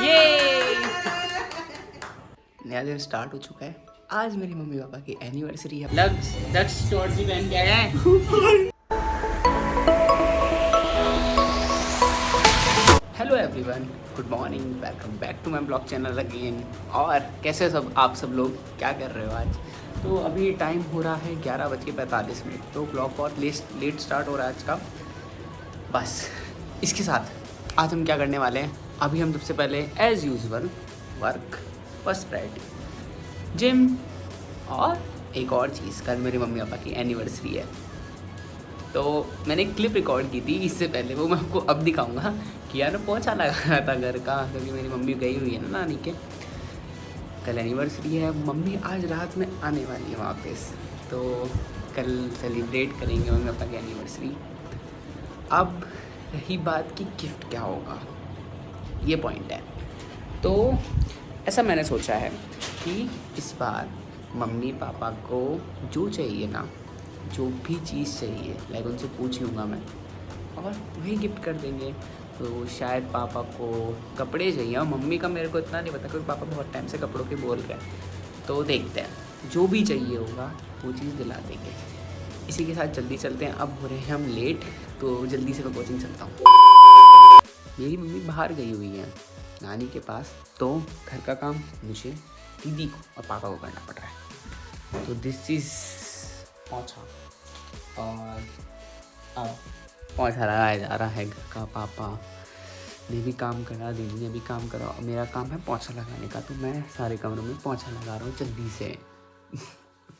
ये नया दिन स्टार्ट हो चुका है। आज मेरी मम्मी पापा की एनिवर्सरी है। दक्ष शॉर्ट्स भी पहन के आया है। Hello everyone, good morning, welcome back to my blog channel again. और कैसे सब आप सब लोग क्या कर रहे हो आज? तो अभी टाइम हो रहा है 11:45। तो ब्लॉग बहुत लेट स्टार्ट हो रहा है आज का। बस इसके साथ आज हम क्या करने वाले हैं, अभी हम सबसे पहले as usual work, first priority gym, और एक और चीज़, कल मेरी मम्मी पापा की एनिवर्सरी है। तो मैंने एक क्लिप रिकॉर्ड की थी इससे पहले, वो मैं आपको अब दिखाऊंगा कि यार पोंछा लगा था घर का, क्योंकि मेरी मम्मी गई हुई है ना नानी के। कल एनिवर्सरी है, मम्मी आज रात में आने वाली है वापस, तो कल सेलिब्रेट करेंगे मम्मी पापा की एनिवर्सरी। अब रही बात कि गिफ्ट क्या होगा, ये पॉइंट है। तो ऐसा मैंने सोचा है कि इस बार मम्मी पापा को जो चाहिए ना, जो भी चीज़ चाहिए, लाइक उनसे पूछ लूँगा मैं और वही गिफ्ट कर देंगे। तो शायद पापा को कपड़े चाहिए, और मम्मी का मेरे को इतना नहीं पता क्योंकि पापा बहुत टाइम से कपड़ों के बोल रहे हैं। तो देखते हैं, जो भी चाहिए होगा वो चीज़ दिला देंगे। इसी के साथ जल्दी चलते हैं, अब हो रहे हैं हम लेट, तो जल्दी से मैं कोचिंग चलता हूँ। मेरी मम्मी बाहर गई हुई है नानी के पास, तो घर का काम मुझे, दीदी को और पापा को करना पड़ रहा है। तो दिस इज़ पोंछा, और अब पोंछा लगाया जा रहा है घर का। पापा ने भी काम करा, दीदी ने भी काम करा, और मेरा काम है पोंछा लगाने का। तो मैं सारे कमरों में पोंछा लगा रहा हूँ जल्दी से।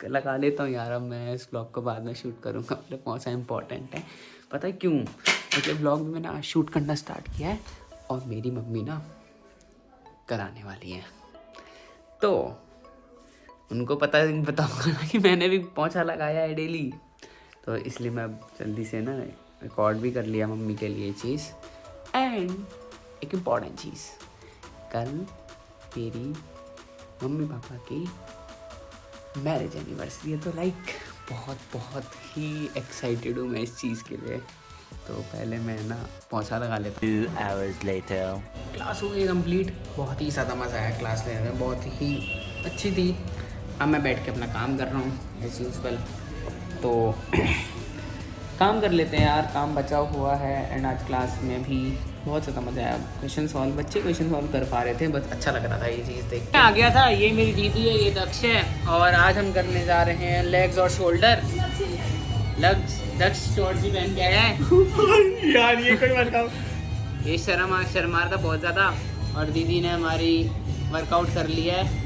लगा लेता हूँ यार, अब मैं इस ब्लॉग को बाद में शूट करूँगा, मतलब पोंछा इंपॉर्टेंट है। पता है क्यों? मतलब ब्लॉग में मैंने आज शूट करना स्टार्ट किया है, और मेरी मम्मी ना कराने वाली है, तो उनको बताऊंगा ना कि मैंने भी पोंछा लगाया है डेली। तो इसलिए मैं जल्दी से ना रिकॉर्ड भी कर लिया मम्मी के लिए चीज़। एंड एक इम्पॉर्टेंट चीज़, कल मेरी मम्मी पापा की मैरिज एनिवर्सरी है। तो लाइक बहुत ही एक्साइटेड हूँ मैं इस चीज़ के लिए। तो पहले मैं ना पोंछा लगा लेता हूँ। 2 hours later. क्लास हो गई कंप्लीट, बहुत ही ज़्यादा मज़ा आया क्लास लेने में, बहुत ही अच्छी थी। अब मैं बैठ के अपना काम कर रहा हूँ एज यूजुअल। तो काम कर लेते हैं यार, काम बचा हुआ है। एंड आज क्लास में भी बहुत ज़्यादा मज़ा आया। बच्चे क्वेश्चन सॉल्व कर पा रहे थे, बस अच्छा लग रहा था ये चीज़ देख के। आ गया था, ये मेरी दीदी है, ये दक्ष है, और आज हम करने जा रहे हैं लेग्स और शोल्डर। दक्ष शॉर्ट्स भी पहन के आया है। यार ये कोई वर्कआउट, ये शर्मा था बहुत ज़्यादा, और दीदी ने हमारी वर्कआउट कर लिया है।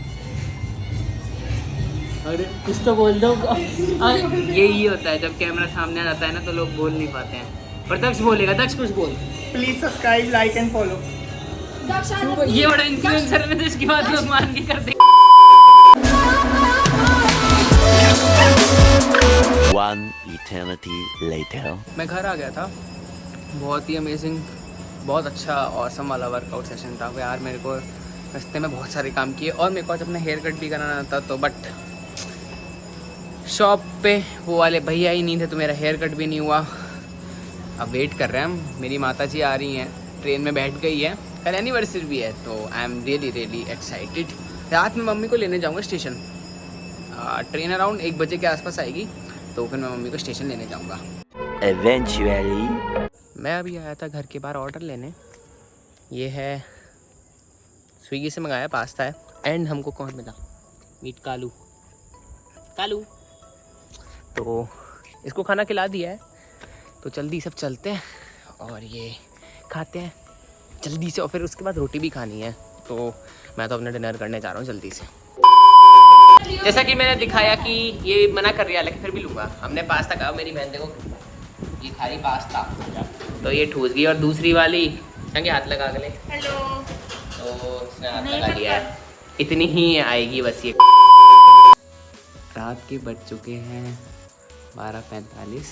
और कुछ तो बोल दो। यही होता है जब कैमरा सामने आ जाता है ना, तो लोग बोल नहीं पाते हैं, पर दक्ष बोलेगा। दक्ष कुछ बोल। Please subscribe, like and follow. ये बड़ा इन्फ्लुएंसर है, तो इसकी बात लोग मान के कर दे। 1 eternity later. मैं घर आ गया था, बहुत ही अमेजिंग, बहुत अच्छा ऑसम वाला वर्कआउट सेशन था यार। मेरे को रास्ते में बहुत सारे काम किए, और मेरे को आज अपना हेयर कट भी कराना था, तो बट शॉप पे वो वाले भैया ही नहीं थे, तो मेरा हेयर कट भी नहीं हुआ। अब वेट कर रहे हैं हम, मेरी माता जी आ रही हैं, ट्रेन में बैठ गई है, कल एनिवर्सरी भी है, तो आई एम रियली एक्साइटेड। रात में मम्मी को लेने जाऊँगा स्टेशन। ट्रेन अराउंड 1 बजे के आसपास आएगी, तो फिर मैं मम्मी को स्टेशन लेने जाऊँगा। Eventually. मैं अभी आया था घर के बाहर ऑर्डर लेने। ये है स्विगी से मंगाया, पास्ता है। एंड हमको कौन मिला? मीट कालू। तो इसको खाना खिला दिया है, तो जल्दी सब चलते हैं और ये खाते हैं जल्दी से, और फिर उसके बाद रोटी भी खानी है। तो मैं तो अपना डिनर करने जा रहा हूँ जल्दी से। जैसा कि मैंने दिखाया कि ये मना कर रही है, लेकिन फिर भी लूँगा। हमने पास्ता खाया, मेरी बहन देखो ये खा रही पास्ता, तो ये ठूस गई, और दूसरी वाली चंगे हाथ लगा गले। हेलो। तो इसने हाथ लगा लिया है, इतनी ही आएगी बस ये। रात के बज चुके हैं 12:45,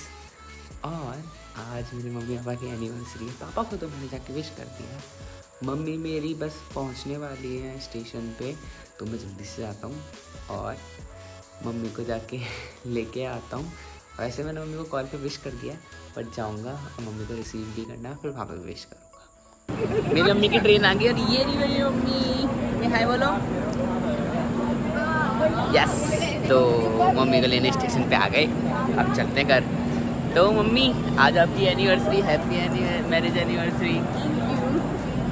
और आज मेरी मम्मी पापा की एनिवर्सरी है। पापा को तो मैंने जाके विश कर दिया, मम्मी मेरी बस पहुंचने वाली है स्टेशन पे, तो मैं जल्दी से जाता हूँ और मम्मी को जाके लेके आता हूँ। वैसे मैंने मम्मी को कॉल पे विश कर दिया, बट जाऊँगा और मम्मी को रिसीव भी करना, फिर वहाँ पे विश करूँगा। मेरी मम्मी की ट्रेन आ गई और ये नहीं मेरी मम्मी, हाय बोलो। यस, तो मम्मी को लेने स्टेशन पे आ गए, अब चलते हैं घर। तो मम्मी आज आपकी एनिवर्सरी, हैप्पी मैरिज एनिवर्सरी।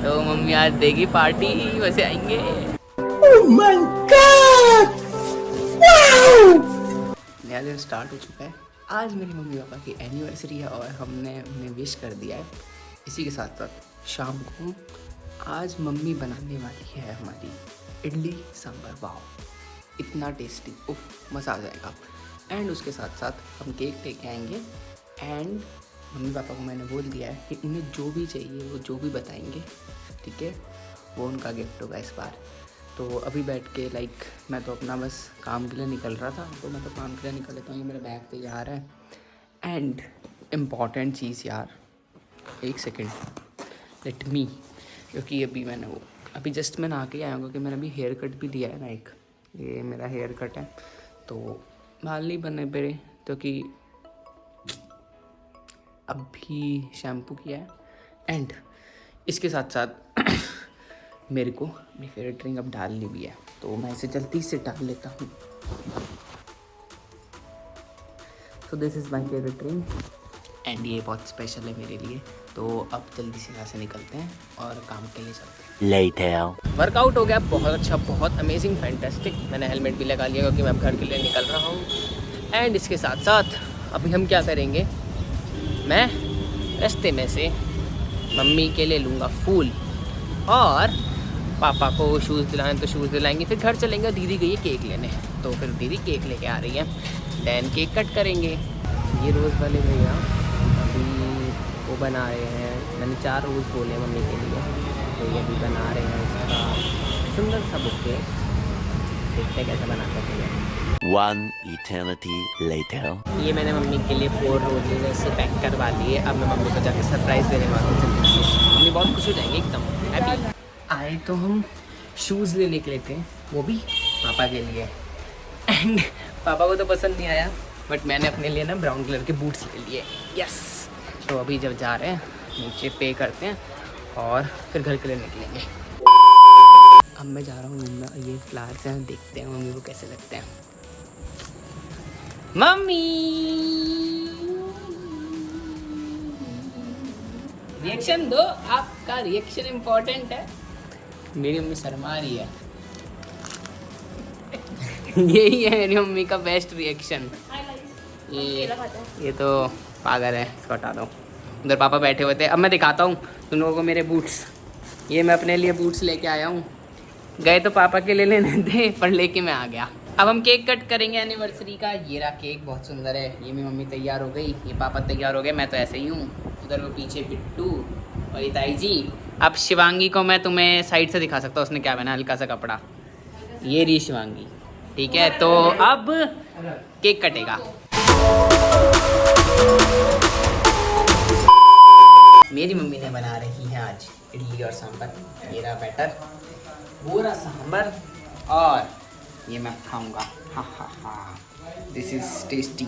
तो मम्मी आज देगी पार्टी, वैसे आएंगे। Oh my God! नया दिन स्टार्ट हो चुका है। आज मेरी मम्मी पापा की एनिवर्सरी है और हमने उन्हें विश कर दिया है। इसी के साथ साथ शाम को आज मम्मी बनाने वाली है हमारी इडली सांभर। वाह, इतना टेस्टी, उफ, मज़ा आ जाएगा। एंड उसके साथ साथ हम केक लेके आएंगे। एंड मम्मी पापा को मैंने बोल दिया है कि उन्हें जो भी चाहिए वो जो भी बताएंगे, ठीक है, वो उनका गिफ्ट होगा इस बार। तो अभी बैठ के मैं तो अपना बस काम के लिए निकल रहा था, तो मैं तो काम के लिए निकल लेता हूँ। ये मेरा बैग तैयार है। एंड इम्पॉर्टेंट चीज़ यार, एक सेकेंड, लेट मी, क्योंकि अभी जस्ट मैं नहा के आया हूँ, क्योंकि मैंने अभी हेयर कट भी लिया है ना एक, ये मेरा हेयर कट है, तो बाल नहीं बनने पे, क्योंकि अभी शैम्पू किया है। एंड इसके साथ साथ मेरे को अपनी फेवरेट रिंग अब डालनी भी है, तो मैं इसे जल्दी से डाल लेता हूँ। So this is my favourite ring and ये बहुत स्पेशल है मेरे लिए। तो अब जल्दी से यहाँ से निकलते हैं और काम के लिए चलते हैं। Later. वर्कआउट हो गया बहुत अच्छा, बहुत अमेजिंग, फैंटास्टिक। मैंने हेलमेट भी लगा लिया क्योंकि मैं अब घर के लिए निकल रहा हूँ। एंड इसके साथ साथ अभी हम क्या करेंगे, मैं रास्ते में से मम्मी के लिए लूँगा फूल और पापा को शूज़ दिलाएं तो शूज़ दिलाएंगे। फिर घर चलेंगे, दीदी गई है केक लेने, तो फिर दीदी केक लेके आ रही है, दैन केक कट करेंगे। ये रोज़ वाले भैया अभी वो बना रहे हैं, मैंने 4 रोज़ बोले मम्मी के लिए, तो ये अभी बना रहे हैं इसका सुंदर सा बुके। देखते हैं कैसे बनाते हैं भैया। 1 eternity later. ये मैंने मम्मी के लिए 4 रोजेज से पैक करवा लिए। अब मैं मम्मी को जाके सरप्राइज़ देने वाला हूँ जल्दी से। मम्मी बहुत खुश हो जाएंगे, एकदम हैप्पी। आए तो हम शूज़ लेने के लिए थे, वो भी पापा के लिए। एंड पापा को तो पसंद नहीं आया, बट मैंने अपने लिए ना ब्राउन कलर के बूट्स ले लिए। यस, तो अभी जब जा रहे हैं नीचे पे करते हैं और फिर घर के लिए निकलेंगे। अब मैं जा रहा हूँ घूमना, ये फ्लावर्स हैं, देखते हैं मम्मी को कैसे लगते हैं। मम्मी रिएक्शन दो, आपका रिएक्शन इम्पोर्टेंट है। मेरी मम्मी शर्मा रही है। यही है मेरी मम्मी का बेस्ट रिएक्शन। ये तो पागल है, इसको हटा दो। उधर पापा बैठे हुए थे। अब मैं दिखाता हूँ तुम लोगों को मेरे बूट्स। ये मैं अपने लिए बूट्स लेके आया हूँ, गए तो पापा के लिए लेने थे, पर लेके मैं आ गया। अब हम केक कट करेंगे एनिवर्सरी का। ये रहा केक, बहुत सुंदर है। ये मेरी मम्मी तैयार हो गई, ये पापा तैयार हो गए, मैं तो ऐसे ही हूँ। उधर वो पीछे बिट्टू और ये ताई जी। अब शिवांगी को मैं तुम्हें साइड से दिखा सकता हूँ, उसने क्या पहना, हल्का सा कपड़ा। ये रही शिवांगी, ठीक है। तो अब केक कटेगा। मेरी मम्मी ने बना रही है आज इडली और सांभर। ये रहा बैटर, वो रहा सांभर, और ये मैं खाऊंगा। हा हा हा, दिस इज टेस्टी,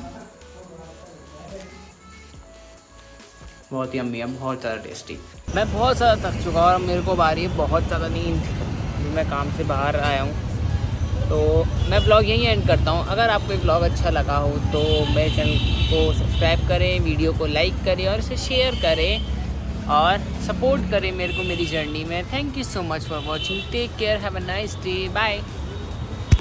बहुत ही यम्मी है, बहुत ज़्यादा टेस्टी। मैं बहुत ज़्यादा थक चुका और मेरे को आ रही है बहुत ज़्यादा नींद। मैं काम से बाहर आया हूँ, तो मैं ब्लॉग यहीं एंड करता हूँ। अगर आपको ये ब्लॉग अच्छा लगा हो तो मेरे चैनल को सब्सक्राइब करें, वीडियो को लाइक करें और इसे शेयर करें और सपोर्ट करें मेरे को मेरी जर्नी में। Thank you so much for watching, take care, have a nice day, bye.